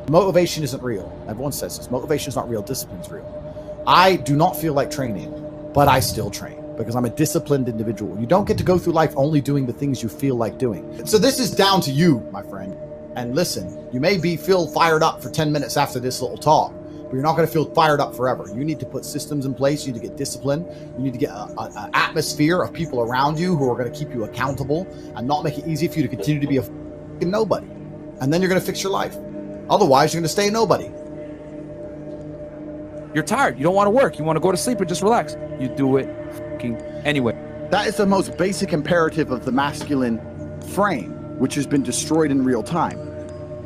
Motivation isn't real. Everyone says this. Motivation is not real. Discipline's real. I do not feel like training, but I still train because I'm a disciplined individual. You don't get to go through life only doing the things you feel like doing. So this is down to you, my friend. And listen, you may feel fired up for 10 minutes after this little talk, but you're not going to feel fired up forever. You need to put systems in place. You need to get discipline. You need to get an atmosphere of people around you who are going to keep you accountable and not make it easy for you to continue to be a fucking nobody. And then you're going to fix your life. Otherwise, you're going to stay a nobody. You're tired. You don't want to work. You want to go to sleep and just relax. You do it fucking anyway. That is the most basic imperative of the masculine frame, which has been destroyed in real time.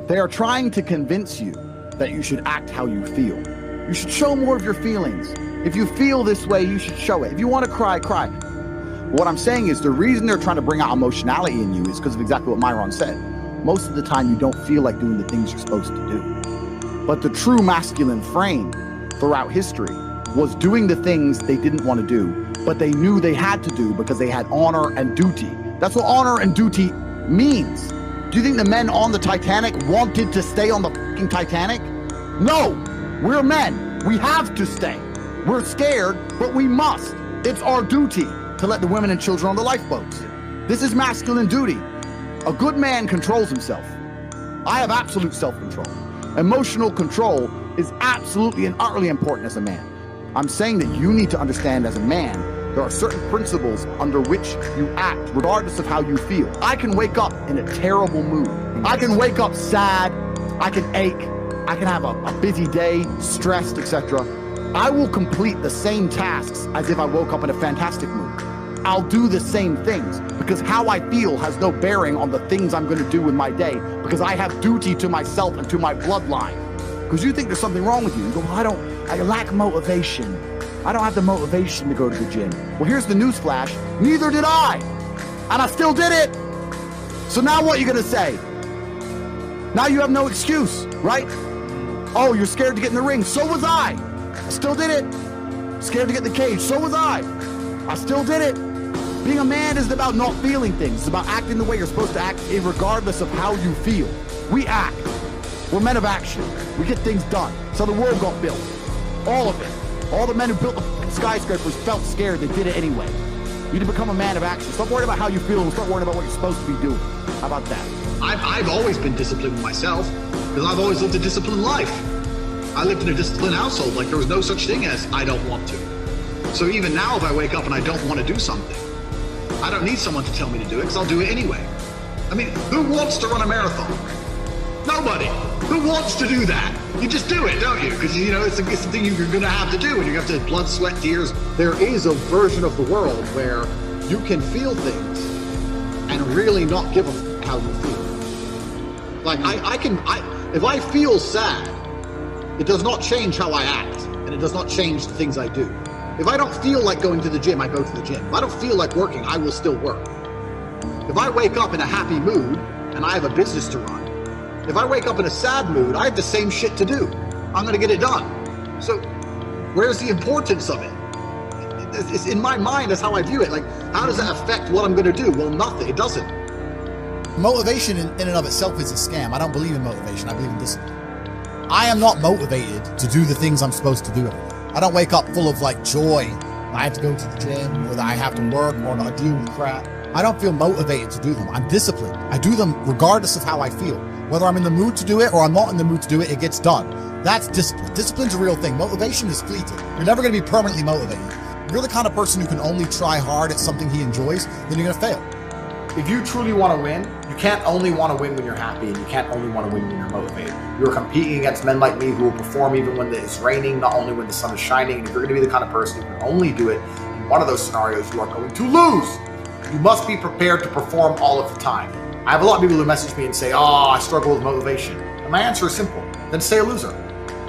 They are trying to convince you that you should act how you feel. You should show more of your feelings. If you feel this way, you should show it. If you want to cry, cry. What I'm saying is the reason they're trying to bring out emotionality in you is because of exactly what Myron said. Most of the time, you don't feel like doing the things you're supposed to do. But the true masculine frame throughout history was doing the things they didn't want to do, but they knew they had to do because they had honor and duty. That's what honor and duty means. Do you think the men on the Titanic wanted to stay on the fucking Titanic? No, we're men. We have to stay. We're scared, but we must. It's our duty to let the women and children on the lifeboats. This is masculine duty. A good man controls himself. I have absolute self-control. Emotional control is absolutely and utterly important as a man. I'm saying that you need to understand as a man, there are certain principles under which you act, regardless of how you feel. I can wake up in a terrible mood. I can wake up sad. I can ache. I can have a busy day, stressed, etc. I will complete the same tasks as if I woke up in a fantastic mood. I'll do the same things because how I feel has no bearing on the things I'm going to do in my day because I have duty to myself and to my bloodline. Because you think there's something wrong with you. You go, well, I lack motivation. I don't have the motivation to go to the gym. Well, here's the news flash. Neither did I. And I still did it. So now what are you going to say? Now you have no excuse, right? Oh, you're scared to get in the ring. So was I. I still did it. Scared to get in the cage. So was I. I still did it. Being a man isn't about not feeling things. It's about acting the way you're supposed to act regardless of how you feel. We act. We're men of action. We get things done. So the world got built. All of it. All the men who built the skyscrapers felt scared. They did it anyway. You need to become a man of action. Stop worrying about how you feel and start worrying about what you're supposed to be doing. How about that? I've always been disciplined myself because I've always lived a disciplined life. I lived in a disciplined household. Like there was no such thing as I don't want to. So even now if I wake up and I don't want to do something, I don't need someone to tell me to do it because I'll do it anyway. I mean, who wants to run a marathon? Nobody. Who wants to do that? You just do it, don't you? Because, you know, it's the thing you're going to have to do, and you have to blood, sweat, tears. There is a version of the world where you can feel things and really not give a f how you feel. Like, if I feel sad, it does not change how I act, and it does not change the things I do. If I don't feel like going to the gym, I go to the gym. If I don't feel like working, I will still work. If I wake up in a happy mood, and I have a business to run, if I wake up in a sad mood, I have the same shit to do. I'm going to get it done. So where's the importance of it? It's in my mind, that's how I view it. Like, how does that affect what I'm going to do? Well, nothing. It doesn't. Motivation in and of itself is a scam. I don't believe in motivation. I believe in discipline. I am not motivated to do the things I'm supposed to do every day. I don't wake up full of like joy. I have to go to the gym, or that I have to work, or not deal with crap. I don't feel motivated to do them. I'm disciplined. I do them regardless of how I feel. Whether I'm in the mood to do it or I'm not in the mood to do it, it gets done. That's discipline. Discipline's a real thing. Motivation is fleeting. You're never going to be permanently motivated. If you're the kind of person who can only try hard at something he enjoys, then you're going to fail. If you truly want to win, you can't only want to win when you're happy, and you can't only want to win when you're motivated. You're competing against men like me who will perform even when it's raining, not only when the sun is shining. And if you're going to be the kind of person who can only do it in one of those scenarios, you are going to lose. You must be prepared to perform all of the time. I have a lot of people who message me and say, oh, I struggle with motivation. And my answer is simple. Then stay a loser.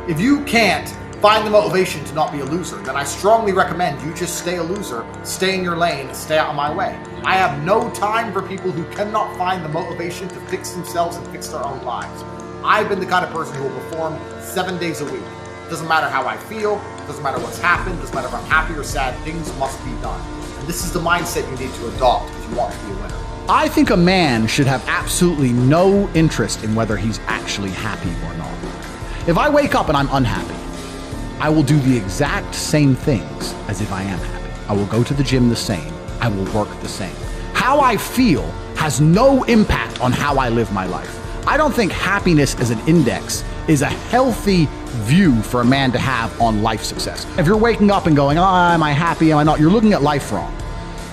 If you can't find the motivation to not be a loser, then I strongly recommend you just stay a loser, stay in your lane, and stay out of my way. I have no time for people who cannot find the motivation to fix themselves and fix their own lives. I've been the kind of person who will perform 7 days a week. Doesn't matter how I feel, doesn't matter what's happened, doesn't matter if I'm happy or sad, things must be done. And this is the mindset you need to adopt if you want to be a winner. I think a man should have absolutely no interest in whether he's actually happy or not. If I wake up and I'm unhappy, I will do the exact same things as if I am happy. I will go to the gym the same. I will work the same. How I feel has no impact on how I live my life. I don't think happiness as an index is a healthy view for a man to have on life success. If you're waking up and going, oh, am I happy, am I not? You're looking at life wrong.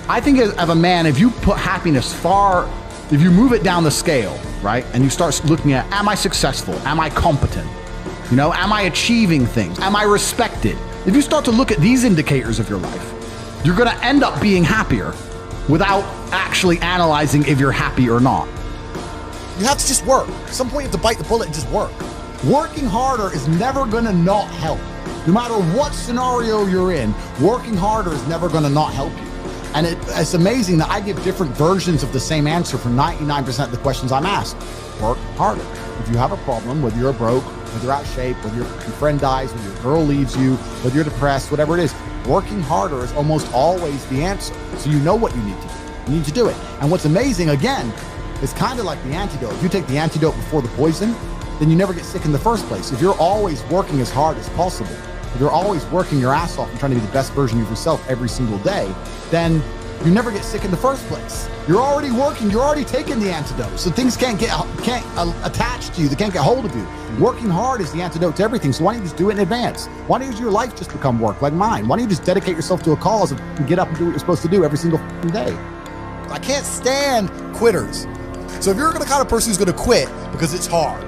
I think as a man, if you put happiness if you move it down the scale, right? And you start looking at, am I successful? Am I competent? You know, am I achieving things? Am I respected? If you start to look at these indicators of your life, you're gonna end up being happier without actually analyzing if you're happy or not. You have to just work. At some point you have to bite the bullet and just work. Working harder is never gonna not help. No matter what scenario you're in, working harder is never gonna not help you. And it's amazing that I give different versions of the same answer for 99% of the questions I'm asked. Work harder. If you have a problem, whether you're broke, whether you're out of shape, whether your friend dies, whether your girl leaves you, whether you're depressed, whatever it is, working harder is almost always the answer. So you know what you need to do. You need to do it. And what's amazing, again, is kind of like the antidote. If you take the antidote before the poison, then you never get sick in the first place. If you're always working as hard as possible, if you're always working your ass off and trying to be the best version of yourself every single day, then you never get sick in the first place. You're already working, you're already taking the antidote. So things can't attach to you, they can't get hold of you. Working hard is the antidote to everything. So why don't you just do it in advance? Why don't your life just become work like mine? Why don't you just dedicate yourself to a cause and get up and do what you're supposed to do every single day? I can't stand quitters. So if you're the kind of person who's gonna quit because it's hard,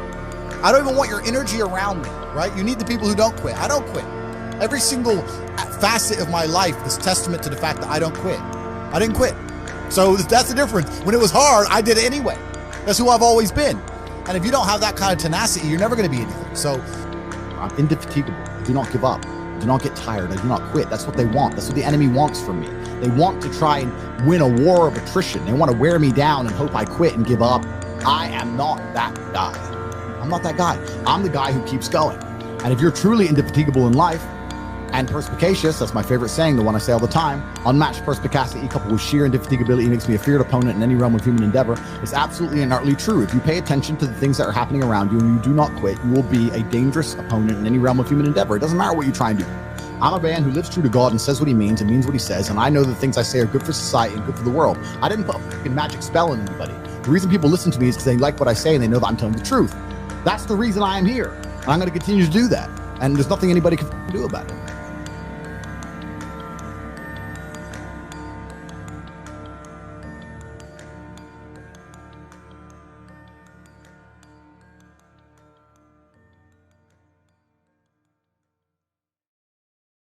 I don't even want your energy around me, right? You need the people who don't quit. I don't quit. Every single facet of my life is testament to the fact that I don't quit. I didn't quit. So that's the difference. When it was hard, I did it anyway. That's who I've always been. And if you don't have that kind of tenacity, you're never going to be anything. So I'm indefatigable. I do not give up. I do not get tired. I do not quit. That's what they want. That's what the enemy wants from me. They want to try and win a war of attrition. They want to wear me down and hope I quit and give up. I am not that guy. I'm not that guy. I'm the guy who keeps going. And if you're truly indefatigable in life and perspicacious, that's my favorite saying, the one I say all the time, unmatched perspicacity coupled with sheer indefatigability makes me a feared opponent in any realm of human endeavor. It's absolutely and utterly true. If you pay attention to the things that are happening around you and you do not quit, you will be a dangerous opponent in any realm of human endeavor. It doesn't matter what you try and do. I'm a man who lives true to God and says what he means and means what he says, and I know the things I say are good for society and good for the world. I didn't put a fucking magic spell on anybody. The reason people listen to me is because they like what I say and they know that I'm telling the truth. That's the reason I am here, and I'm going to continue to do that. And there's nothing anybody can do about it.